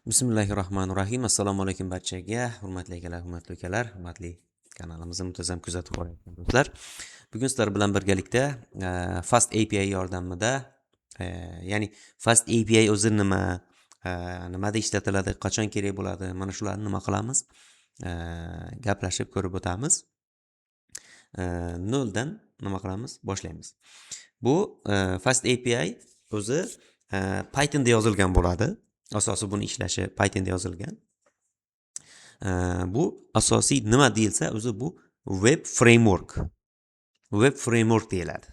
Bismillahirrohmanirrohim. Assalomu alaykum barchaga. Hurmatli akalar, hurmatli ukalar, hurmatli kanalimizni muntazam kuzatib borayotgan do'stlar. Bugun sizlar bilan birgalikda Fast API yordamida, ya'ni Fast API o'zi nima, nimada ishlatiladi, qachon kerak bo'ladi, mana shularni nima qilamiz? Gaplashib ko'rib o'tamiz. Noldan nima qilamiz? Boshlaymiz. Bu Fast API o'zi Pythonda yozilgan bo'ladi. Asosiy buni ishlashi Pythonda yozilgan. Bu asosiy nima deyilsa, o'zi bu web framework. Web framework deyiladi.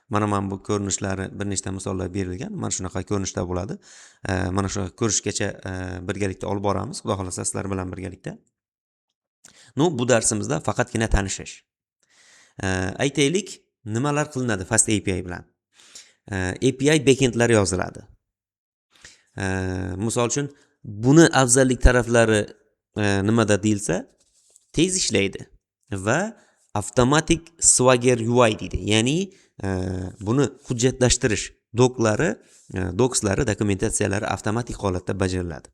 Mana bu ko'rinishlari bir nechta misollar berilgan. Mana shunaqa ko'rinishda bo'ladi. Mana shu ko'rishgacha birgalikda olib boramiz, xudo xolasa sizlar bilan birgalikda. Bu darsimizda faqatgina tanishish. Aytaylik, nimalar qilinadi Fast API bilan? API backendlar yoziladi. Misol uchun buni afzallik taraflari nimada deyilsa, tez ishlaydi va avtomatik Swagger UI deydi. Ya'ni buni hujjatlashtirish dokslari, dokumentatsiyalari avtomatik holatda bajariladi.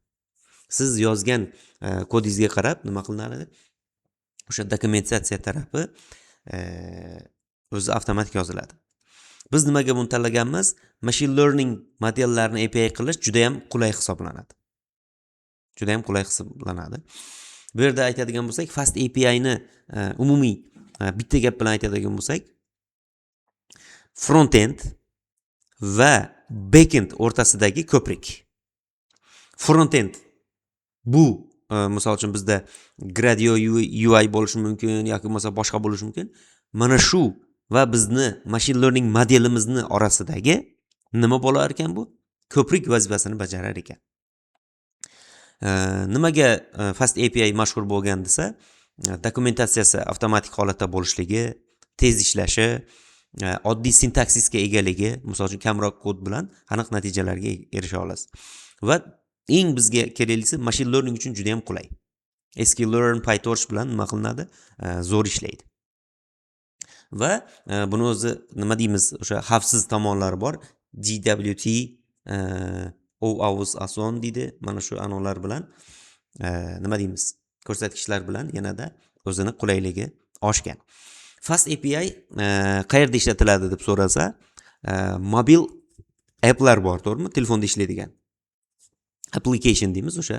Siz yozgan kodingizga qarab nima qilinadi? O'sha dokumentatsiya tarafi o'zi avtomatik yoziladi. Biz nimaga buni tanlaganmiz? Machine learning modellarini API qilish juda ham qulay hisoblanadi. Bu yerda aytadigan bo'lsak, Fast API ni umumiy bitta gap bilan aytadigan bo'lsak, front-end va back-end o'rtasidagi ko'prik. Front-end bu misol uchun bizda Gradio UI bo'lishi mumkin yoki bo'lmasa boshqa bo'lishi mumkin. Mana shu va bizni machine learning modelimizni orasidagi nima bo'lar ekan bu? Ko'prik vazifasini bajarar ekan. Nimaga Fast API mashhur bo'lgan desa, dokumentatsiyasi avtomatik holatda bo'lishligi, tez ishlashi, oddiy sintaksisga egaligi, misol uchun kamroq kod bilan aniq natijalarga erisha olasiz. Va eng bizga keraklisi machine learning uchun juda ham qulay. sklearn, PyTorch bilan nima qilinadi? Zo'r ishlaydi. Va buni o'zi nima deymiz? O'sha xavfsiz tomonlari bor. GWT, OAuth Ason deydi. Mana shu anonlar bilan nima deymiz? Ko'rsatkichlar bilan yanada o'zini qulayligi oshgan. Fast API qayerda ishlatiladi deb so'rasa, mobil applar bor, to'g'rimi? Telefonda ishlaydigan. Application deymiz, o'sha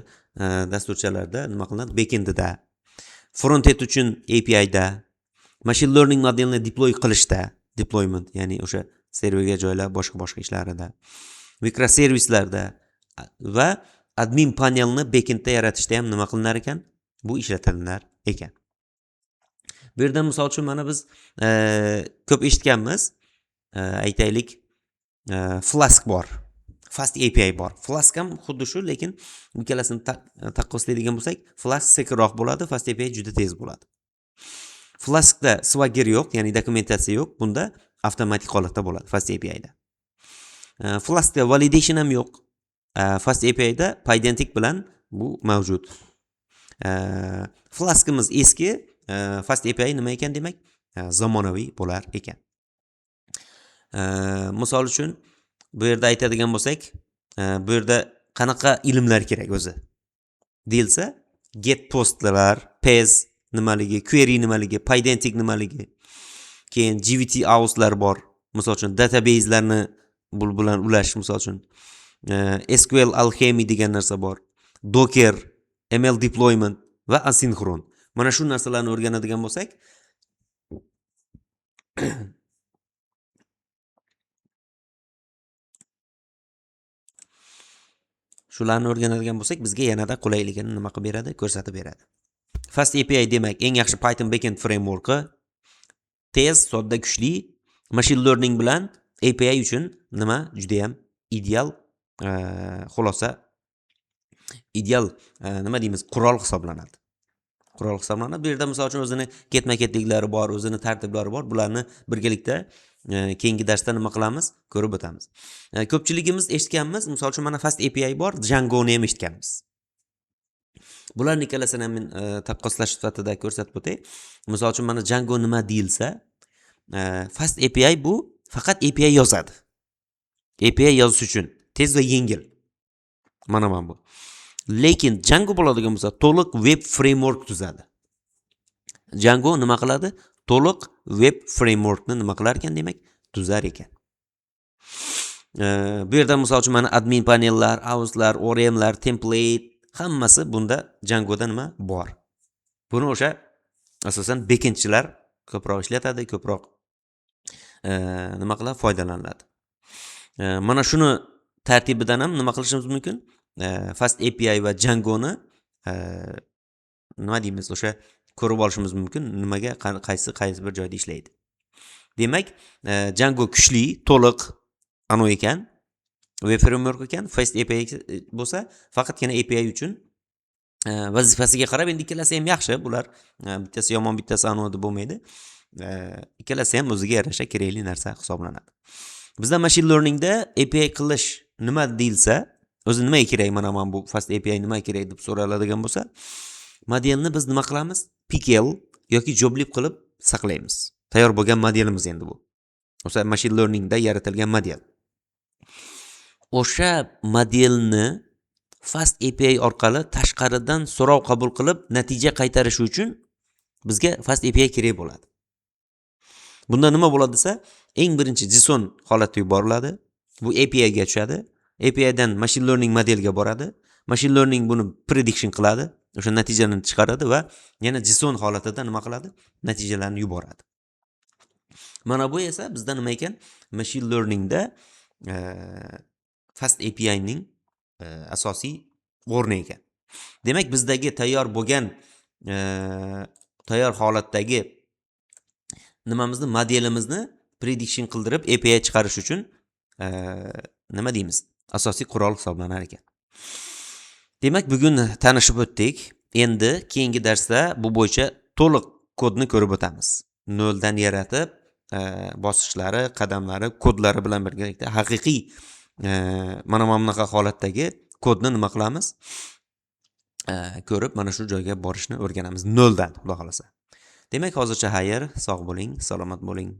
dasturchalarda nima qilinadi? Backendida, front-end uchun API da, machine learning modelini deploy qilishda, deployment, ya'ni o'sha serverga joylab boshqa ishlarida, mikroservislarda va admin panelni backendda yaratishda ham nima qilinar ekan? Bu ishlatilar ekan. Bu yerda misol uchun mana biz ko'p eshitganmiz, aytaylik, Flask bor. Fast API bor. Flask ham xuddi shu, lekin ikkalasini taqqoslaydigan bo'lsak, Flask sekinroq bo'ladi, Fast API juda tez bo'ladi. Flaskda Swagger yo'q, ya'ni dokumentatsiya yo'q. Bunda avtomatik holatda bo'ladi Fast API da. Flaskda validation ham yo'q. Fast API da Pydantic bilan bu mavjud. Flaskimiz eski, Fast API nima ekan demak? Zamonaviy bo'lar ekan. Misol uchun bu yerda aytadigan bo'lsak, bu yerda qanaqa ilmlar kerak o'zi? Deyilsa, get postlar, pes nimaligi, query nimaligi, Pydantic nimaligi. Keyin GWT authlar bor. Misol uchun database'larni bu bilan ulash, misol uchun SQL Alchemy degan narsa bor. Docker, ML deployment va asynchron. Mana shu narsalarni o'rganadigan bo'lsak, bizga yanada qulayligini nima qilib beradi? Ko'rsatib beradi. Fast API demak eng yaxshi Python backend frameworki, tez, sodda, kuchli, machine learning bilan API uchun nima? Juda ham ideal, xulosa ideal nima deymiz? Qurol hisoblanadi. Bu yerda misol uchun o'zini ketma-ketliklari bor, o'zini tartiblari bor. Bularni birgalikda keyingi darsda nima qilamiz? Ko'rib o'tamiz. Ko'pchiligimiz eshitganmiz, misol uchun mana Fast API bor, Django ni ham eshitganmiz. Bularning ikkalasini men taqqoslash sifatida ko'rsatib o'tay. Misol uchun mana Django nima deyilsa, Fast API bu faqat API yozadi. API yozish uchun tez va yengil. Mana bu. Lekin Django bo'ladigan bo'lsa, to'liq web framework tuzadi. Django nima qiladi? To'liq web frameworkni nima qilar ekan, demak, tuzar ekan. Bu yerda misol uchun mana admin panellar, houslar, ORMlar, template hammasi bunda Djangoda nima bor. Buni o'sha asosan backendchilar ko'proq ishlatadi, ko'proq nima qiladi, foydalanadi. Mana shuni tartibidan ham nima qilishimiz mumkin? Fast API va Djangoni nima deymiz, o'sha ko'rib olishimiz mumkin, nimaga qaysi bir joyda ishlaydi. Demak, Django kuchli, to'liq ekan, web framework ekan. Fast API bo'lsa, faqatgina API uchun vazifasiga qarab, endi ikkalasi ham yaxshi, bular bittasi yomon, bittasi deb bo'lmaydi. Ikkalasi ham o'ziga yarasha kerakli narsa hisoblanadi. Bizda machine learningda API qilish nima deyilsa, o'zi nimaga kerak, mana bu fast API nimaga kerak deb so'raladigan bo'lsa, modelni biz nima qilamiz? Pickle yoki joblib qilib saqlaymiz. Tayyor bo'lgan modelimiz endi bu. O'sha machine learningda yaratilgan model. O'sha modelni Fast API orqali tashqaridan so'rov qabul qilib, natija qaytarish uchun bizga Fast API kerak bo'ladi. Bunda nima bo'ladi desa, eng birinchi JSON holati yuboriladi. Bu API ga tushadi. API dan machine learning modelga boradi. Machine learning buni prediction qiladi. O'sha natijani chiqaradi va yana JSON holatida nima qiladi? Natijalarni yuboradi. Mana bu esa bizda nima ekan? Machine learningda Fast API ning asosiy o'rni ekan. Demak, bizdagi tayyor bo'lgan tayyor holatdagi nimamizni, modelimizni prediction qildirib API chiqarish uchun nima deymiz? Asosiy qurol hisoblanar ekan. Demak, bugun tanishib o'tdik. Endi keyingi darsda bu bo'yicha to'liq kodni ko'rib o'tamiz. Noldan yaratib, bosqichlari, qadamlari, kodlari bilan birgalikda haqiqiy mana bunaqa holatdagi kodni nima qilamiz? Ko'rib, mana shu joyga borishni o'rganamiz noldan, xudo xolasa. Demak, hozircha xayr, sog' bo'ling, salomat bo'ling.